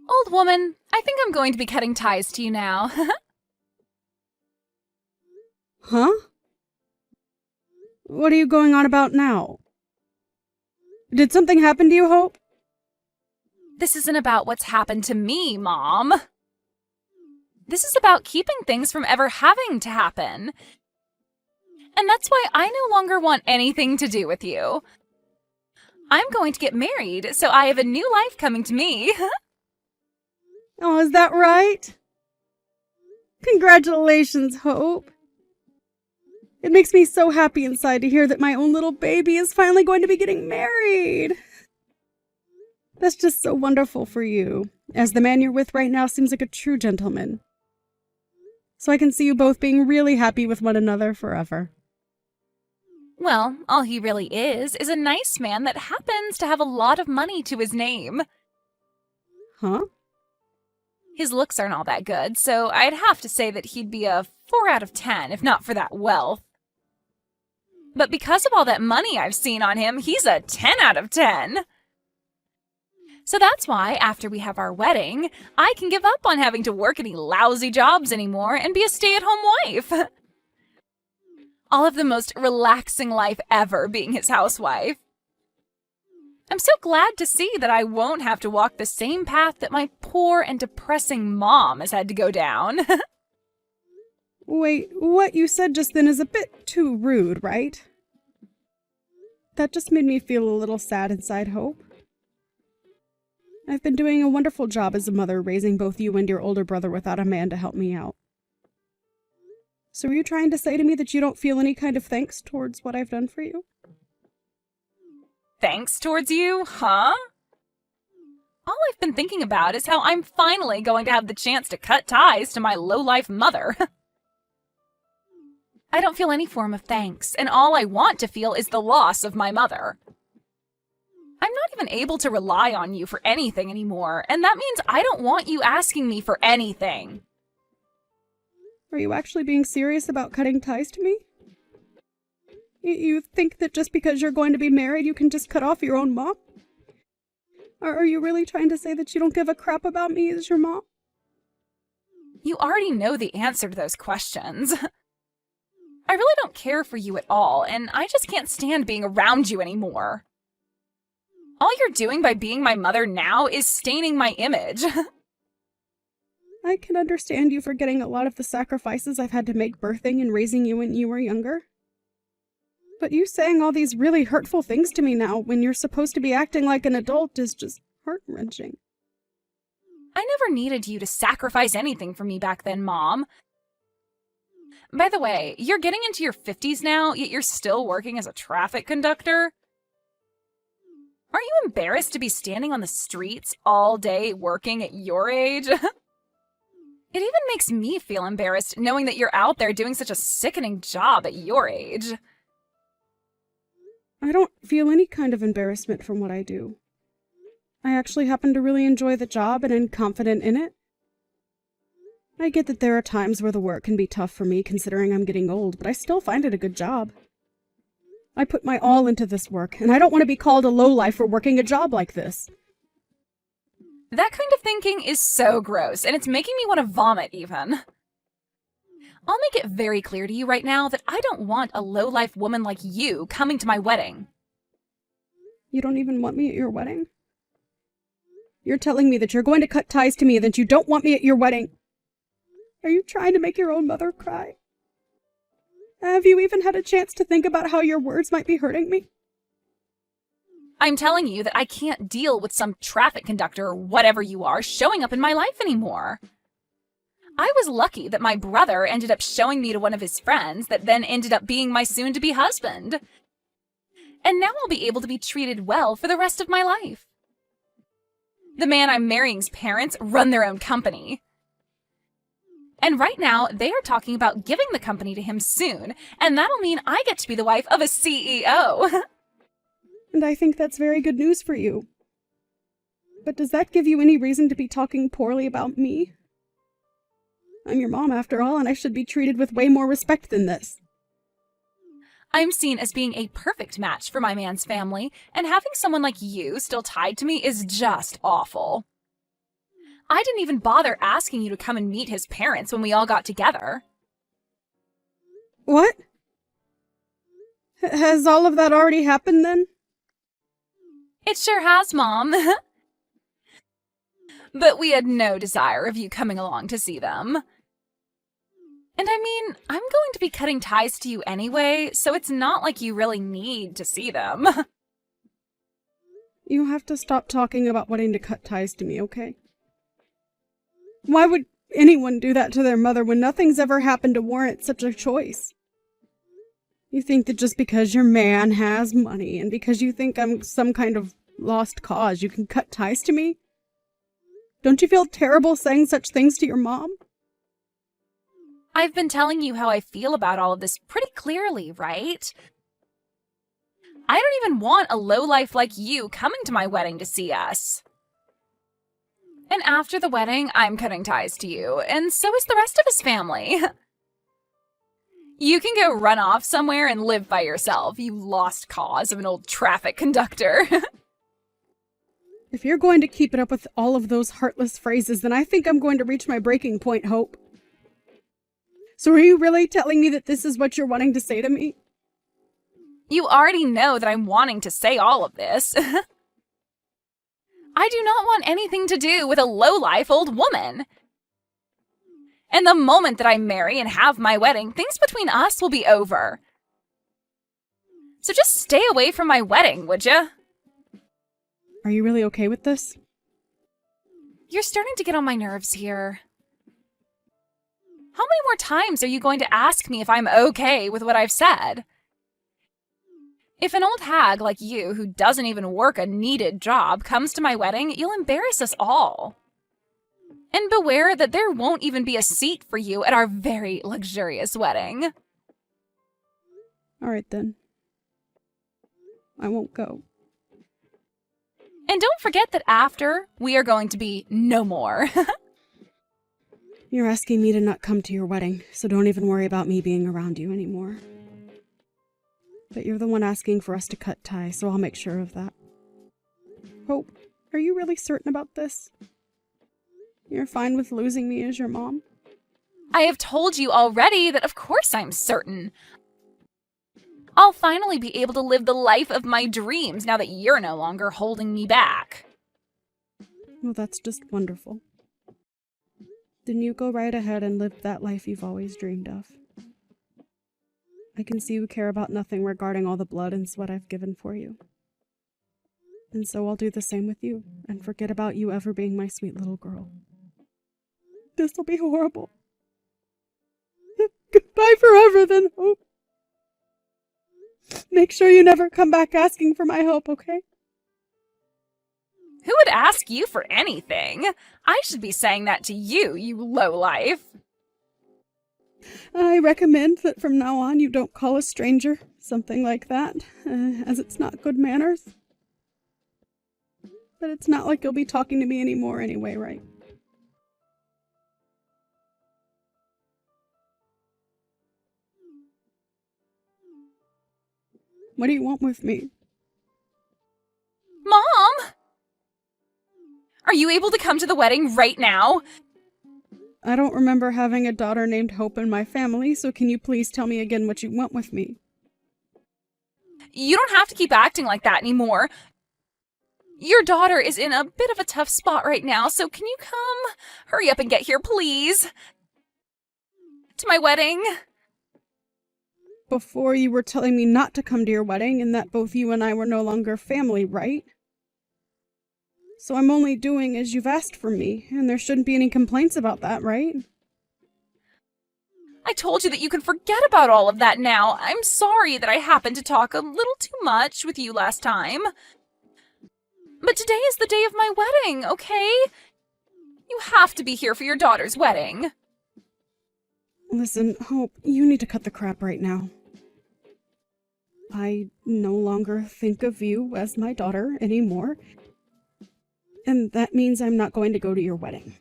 Old woman, I think I'm going to be cutting ties to you now. Huh? What are you going on about now? Did something happen to you, Hope? This isn't about what's happened to me, Mom. This is about keeping things from ever having to happen. And that's why I no longer want anything to do with you. I'm going to get married, so I have a new life coming to me. Oh, is that right? Congratulations, Hope. It makes me so happy inside to hear that my own little baby is finally going to be getting married. That's just so wonderful for you, as the man you're with right now seems like a true gentleman. So I can see you both being really happy with one another forever. Well, all he really is a nice man that happens to have a lot of money to his name. Huh? His looks aren't all that good, so I'd have to say that he'd be a 4 out of 10 if not for that wealth. But because of all that money I've seen on him, he's a 10 out of 10. So that's why, after we have our wedding, I can give up on having to work any lousy jobs anymore and be a stay-at-home wife. I'll have the most relaxing life ever being his housewife. I'm so glad to see that I won't have to walk the same path that my poor and depressing mom has had to go down. Wait, what you said just then is a bit too rude, right? That just made me feel a little sad inside, Hope. I've been doing a wonderful job as a mother, raising both you and your older brother without a man to help me out. So are you trying to say to me that you don't feel any kind of thanks towards what I've done for you? Thanks towards you, huh? All I've been thinking about is how I'm finally going to have the chance to cut ties to my low-life mother. I don't feel any form of thanks, and all I want to feel is the loss of my mother. I'm not even able to rely on you for anything anymore, and that means I don't want you asking me for anything. Are you actually being serious about cutting ties to me? You think that just because you're going to be married, you can just cut off your own mom? Or are you really trying to say that you don't give a crap about me as your mom? You already know the answer to those questions. I really don't care for you at all, and I just can't stand being around you anymore. All you're doing by being my mother now is staining my image. I can understand you forgetting a lot of the sacrifices I've had to make birthing and raising you when you were younger. But you saying all these really hurtful things to me now when you're supposed to be acting like an adult is just heart-wrenching. I never needed you to sacrifice anything for me back then, Mom. By the way, you're getting into your 50s now, yet you're still working as a traffic conductor? Aren't you embarrassed to be standing on the streets all day working at your age? It even makes me feel embarrassed knowing that you're out there doing such a sickening job at your age. I don't feel any kind of embarrassment from what I do. I actually happen to really enjoy the job and am confident in it. I get that there are times where the work can be tough for me considering I'm getting old, but I still find it a good job. I put my all into this work, and I don't want to be called a lowlife for working a job like this. That kind of thinking is so gross, and it's making me want to vomit even. I'll make it very clear to you right now that I don't want a low-life woman like you coming to my wedding. You don't even want me at your wedding? You're telling me that you're going to cut ties to me and that you don't want me at your wedding. Are you trying to make your own mother cry? Have you even had a chance to think about how your words might be hurting me? I'm telling you that I can't deal with some traffic conductor or whatever you are showing up in my life anymore. I was lucky that my brother ended up showing me to one of his friends that then ended up being my soon-to-be husband. And now I'll be able to be treated well for the rest of my life. The man I'm marrying's parents run their own company. And right now, they are talking about giving the company to him soon, and that'll mean I get to be the wife of a CEO. And I think that's very good news for you. But does that give you any reason to be talking poorly about me? I'm your mom after all, and I should be treated with way more respect than this. I'm seen as being a perfect match for my man's family, and having someone like you still tied to me is just awful. I didn't even bother asking you to come and meet his parents when we all got together. What? Has all of that already happened then? It sure has, Mom. But we had no desire of you coming along to see them. And I mean, I'm going to be cutting ties to you anyway, so it's not like you really need to see them. You have to stop talking about wanting to cut ties to me, okay? Why would anyone do that to their mother when nothing's ever happened to warrant such a choice? You think that just because your man has money and because you think I'm some kind of lost cause, you can cut ties to me? Don't you feel terrible saying such things to your mom? I've been telling you how I feel about all of this pretty clearly, right? I don't even want a lowlife like you coming to my wedding to see us. And after the wedding, I'm cutting ties to you, and so is the rest of his family. You can go run off somewhere and live by yourself, you lost cause of an old traffic conductor. If you're going to keep it up with all of those heartless phrases, then I think I'm going to reach my breaking point, Hope. So are you really telling me that this is what you're wanting to say to me? You already know that I'm wanting to say all of this. I do not want anything to do with a lowlife old woman. And the moment that I marry and have my wedding, things between us will be over. So just stay away from my wedding, would ya? Are you really okay with this? You're starting to get on my nerves here. How many more times are you going to ask me if I'm okay with what I've said? If an old hag like you, who doesn't even work a needed job, comes to my wedding, you'll embarrass us all. And beware that there won't even be a seat for you at our very luxurious wedding. All right, then. I won't go. And don't forget that after, we are going to be no more. You're asking me to not come to your wedding, so don't even worry about me being around you anymore. But you're the one asking for us to cut ties, so I'll make sure of that. Hope, are you really certain about this? You're fine with losing me as your mom? I have told you already that of course I'm certain. I'll finally be able to live the life of my dreams now that you're no longer holding me back. Well, that's just wonderful. Then you go right ahead and live that life you've always dreamed of. I can see you care about nothing regarding all the blood and sweat I've given for you. And so I'll do the same with you, and forget about you ever being my sweet little girl. This'll be horrible. Goodbye forever, then, Hope. Make sure you never come back asking for my help, okay? Who would ask you for anything? I should be saying that to you, you lowlife. I recommend that from now on you don't call a stranger something like that, as it's not good manners. But it's not like you'll be talking to me anymore anyway, right? What do you want with me? Mom! Are you able to come to the wedding right now? I don't remember having a daughter named Hope in my family, so can you please tell me again what you want with me? You don't have to keep acting like that anymore. Your daughter is in a bit of a tough spot right now, so can you come? Hurry up and get here, please. To my wedding. Before you were telling me not to come to your wedding and that both you and I were no longer family, right? So I'm only doing as you've asked for me, and there shouldn't be any complaints about that, right? I told you that you can forget about all of that now. I'm sorry that I happened to talk a little too much with you last time. But today is the day of my wedding, okay? You have to be here for your daughter's wedding. Listen, Hope, you need to cut the crap right now. I no longer think of you as my daughter anymore. And that means I'm not going to go to your wedding.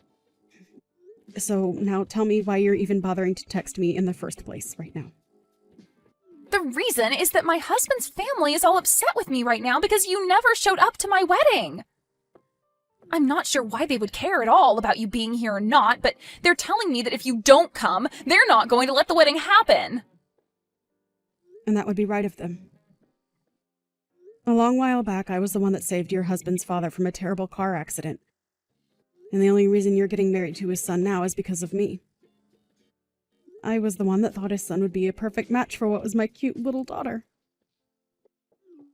So now tell me why you're even bothering to text me in the first place right now. The reason is that my husband's family is all upset with me right now because you never showed up to my wedding. I'm not sure why they would care at all about you being here or not, but they're telling me that if you don't come, they're not going to let the wedding happen. And that would be right of them. A long while back, I was the one that saved your husband's father from a terrible car accident. And the only reason you're getting married to his son now is because of me. I was the one that thought his son would be a perfect match for what was my cute little daughter.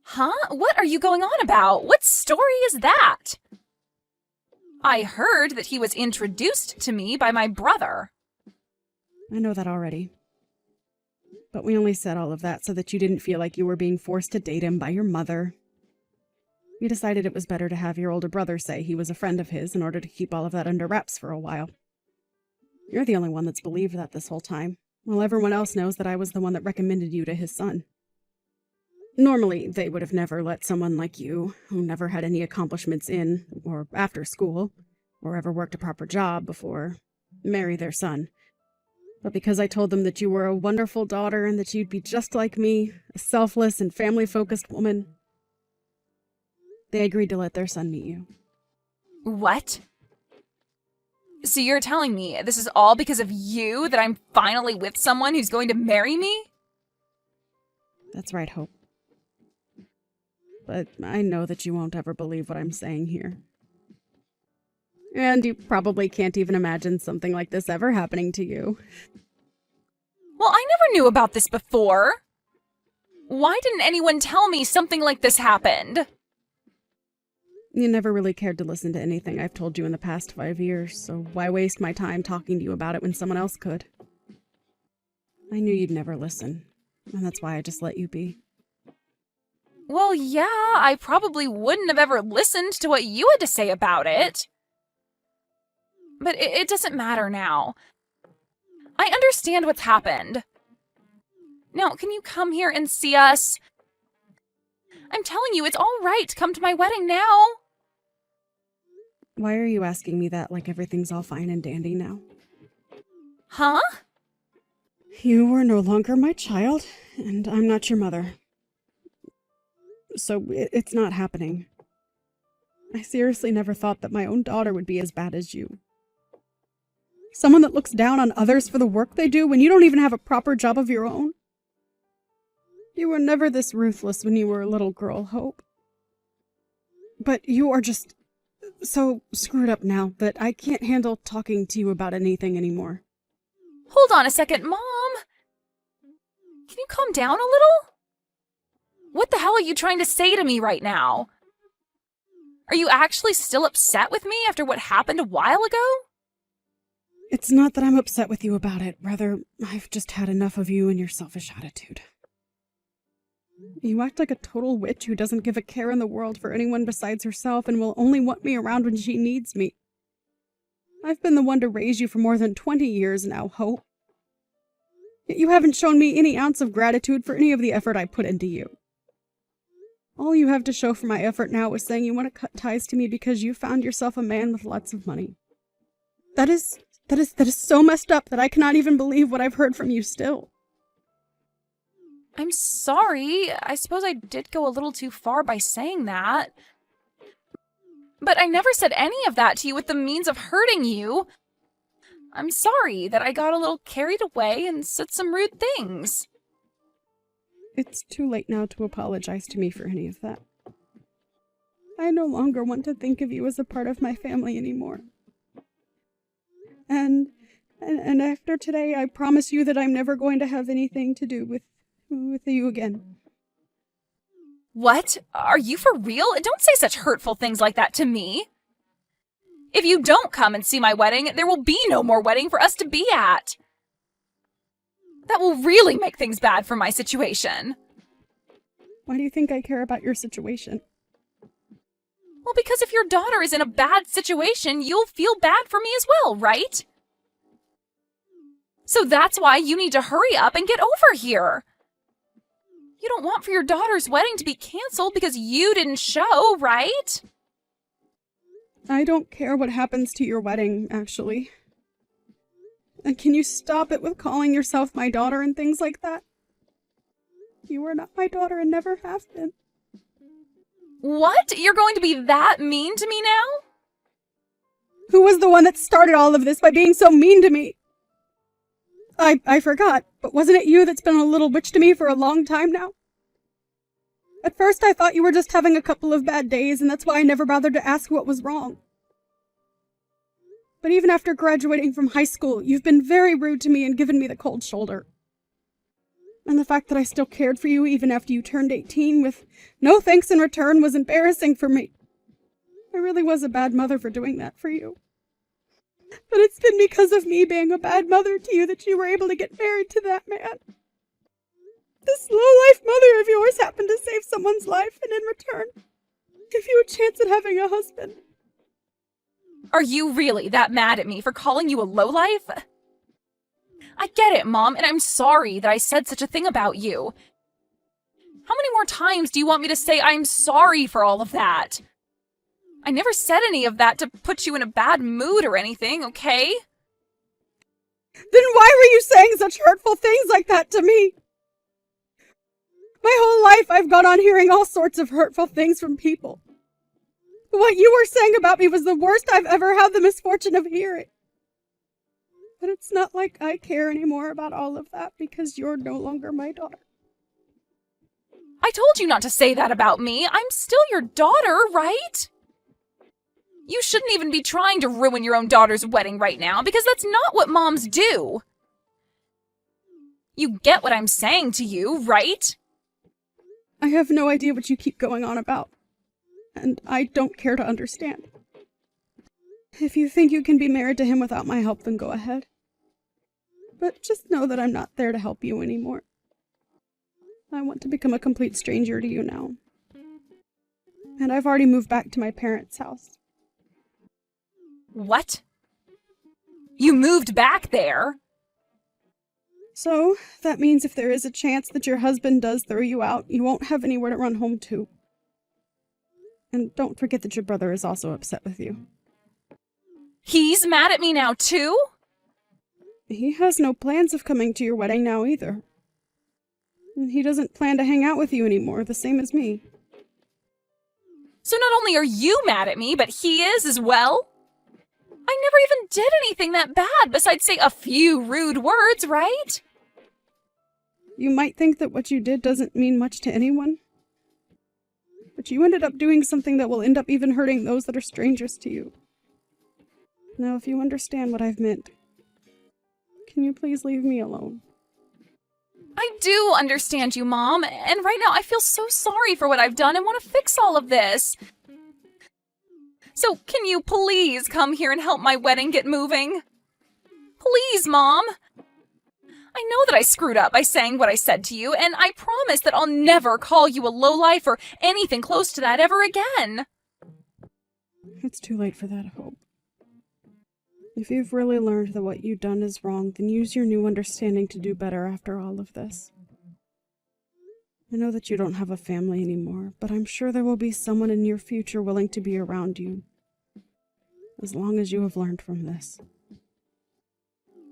Huh? What are you going on about? What story is that? I heard that he was introduced to me by my brother. I know that already. But we only said all of that so that you didn't feel like you were being forced to date him by your mother. We decided it was better to have your older brother say he was a friend of his in order to keep all of that under wraps for a while. You're the only one that's believed that this whole time, while everyone else knows that I was the one that recommended you to his son. Normally, they would have never let someone like you, who never had any accomplishments in or after school, or ever worked a proper job before, marry their son. But because I told them that you were a wonderful daughter and that you'd be just like me, a selfless and family-focused woman, they agreed to let their son meet you. What? So you're telling me this is all because of you that I'm finally with someone who's going to marry me? That's right, Hope. But I know that you won't ever believe what I'm saying here. And you probably can't even imagine something like this ever happening to you. Well, I never knew about this before. Why didn't anyone tell me something like this happened? You never really cared to listen to anything I've told you in the past 5 years, so why waste my time talking to you about it when someone else could? I knew you'd never listen, and that's why I just let you be. Well, yeah, I probably wouldn't have ever listened to what you had to say about it. But it doesn't matter now. I understand what's happened. Now, can you come here and see us? I'm telling you, it's all right to come to my wedding now. Why are you asking me that like everything's all fine and dandy now? Huh? You are no longer my child, and I'm not your mother. So it's not happening. I seriously never thought that my own daughter would be as bad as you. Someone that looks down on others for the work they do when you don't even have a proper job of your own. You were never this ruthless when you were a little girl, Hope. But you are just so screwed up now that I can't handle talking to you about anything anymore. Hold on a second, Mom. Can you calm down a little? What the hell are you trying to say to me right now? Are you actually still upset with me after what happened a while ago? It's not that I'm upset with you about it. Rather, I've just had enough of you and your selfish attitude. You act like a total witch who doesn't give a care in the world for anyone besides herself and will only want me around when she needs me. I've been the one to raise you for more than 20 years now, Hope. Yet you haven't shown me any ounce of gratitude for any of the effort I put into you. All you have to show for my effort now is saying you want to cut ties to me because you found yourself a man with lots of money. That is so messed up that I cannot even believe what I've heard from you still. I'm sorry. I suppose I did go a little too far by saying that. But I never said any of that to you with the means of hurting you. I'm sorry that I got a little carried away and said some rude things. It's too late now to apologize to me for any of that. I no longer want to think of you as a part of my family anymore. And after today, I promise you that I'm never going to have anything to do with you again. What? Are you for real? Don't say such hurtful things like that to me. If you don't come and see my wedding, there will be no more wedding for us to be at. That will really make things bad for my situation. Why do you think I care about your situation? Well, because if your daughter is in a bad situation, you'll feel bad for me as well, right? So that's why you need to hurry up and get over here. You don't want for your daughter's wedding to be canceled because you didn't show, right? I don't care what happens to your wedding, actually. And can you stop it with calling yourself my daughter and things like that? You are not my daughter and never have been. What? You're going to be that mean to me now? Who was the one that started all of this by being so mean to me? I forgot, but wasn't it you that's been a little witch to me for a long time now? At first I thought you were just having a couple of bad days, and that's why I never bothered to ask what was wrong. But even after graduating from high school, you've been very rude to me and given me the cold shoulder. And the fact that I still cared for you even after you turned 18 with no thanks in return was embarrassing for me. I really was a bad mother for doing that for you. But it's been because of me being a bad mother to you that you were able to get married to that man. This low-life mother of yours happened to save someone's life and in return give you a chance at having a husband. Are you really that mad at me for calling you a lowlife? I get it, Mom, and I'm sorry that I said such a thing about you. How many more times do you want me to say I'm sorry for all of that? I never said any of that to put you in a bad mood or anything, okay? Then why were you saying such hurtful things like that to me? My whole life I've gone on hearing all sorts of hurtful things from people. What you were saying about me was the worst I've ever had the misfortune of hearing. But it's not like I care anymore about all of that because you're no longer my daughter. I told you not to say that about me. I'm still your daughter, right? You shouldn't even be trying to ruin your own daughter's wedding right now, because that's not what moms do. You get what I'm saying to you, right? I have no idea what you keep going on about, and I don't care to understand. If you think you can be married to him without my help, then go ahead. But just know that I'm not there to help you anymore. I want to become a complete stranger to you now. And I've already moved back to my parents' house. What? You moved back there? So, that means if there is a chance that your husband does throw you out, you won't have anywhere to run home to. And don't forget that your brother is also upset with you. He's mad at me now, too? He has no plans of coming to your wedding now either. And he doesn't plan to hang out with you anymore, the same as me. So not only are you mad at me, but he is as well? I never even did anything that bad besides say a few rude words, right? You might think that what you did doesn't mean much to anyone. But you ended up doing something that will end up even hurting those that are strangers to you. Now, if you understand what I've meant, can you please leave me alone? I do understand you, Mom, and right now I feel so sorry for what I've done and want to fix all of this. So, can you please come here and help my wedding get moving? Please, Mom. I know that I screwed up by saying what I said to you, and I promise that I'll never call you a lowlife or anything close to that ever again. It's too late for that, Hope. If you've really learned that what you've done is wrong, then use your new understanding to do better after all of this. I know that you don't have a family anymore, but I'm sure there will be someone in your future willing to be around you, as long as you have learned from this.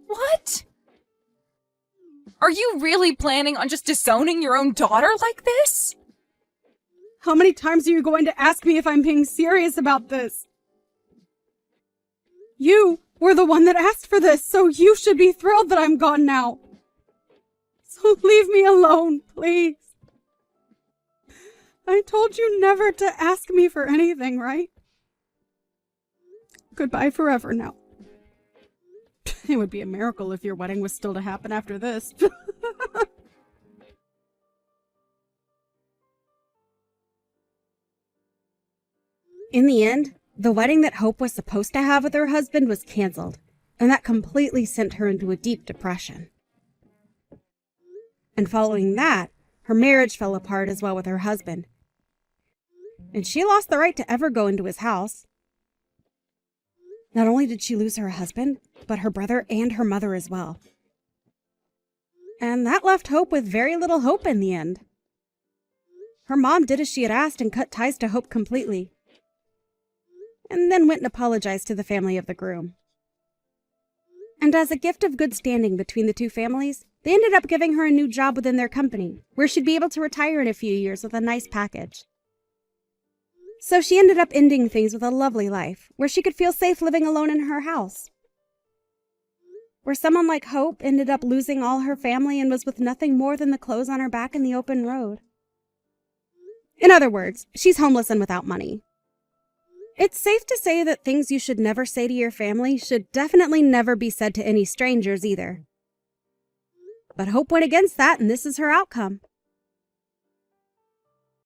What? Are you really planning on just disowning your own daughter like this? How many times are you going to ask me if I'm being serious about this? You were the one that asked for this, so you should be thrilled that I'm gone now. So leave me alone, please. I told you never to ask me for anything, right? Goodbye forever now. It would be a miracle if your wedding was still to happen after this. In the end, the wedding that Hope was supposed to have with her husband was canceled, and that completely sent her into a deep depression. And following that, her marriage fell apart as well with her husband. And she lost the right to ever go into his house. Not only did she lose her husband, but her brother and her mother as well. And that left Hope with very little hope in the end. Her mom did as she had asked and cut ties to Hope completely, and then went and apologized to the family of the groom. And as a gift of good standing between the two families, they ended up giving her a new job within their company, where she'd be able to retire in a few years with a nice package. So she ended up ending things with a lovely life, where she could feel safe living alone in her house. Where someone like Hope ended up losing all her family and was with nothing more than the clothes on her back in the open road. In other words, she's homeless and without money. It's safe to say that things you should never say to your family should definitely never be said to any strangers either. But Hope went against that, and this is her outcome.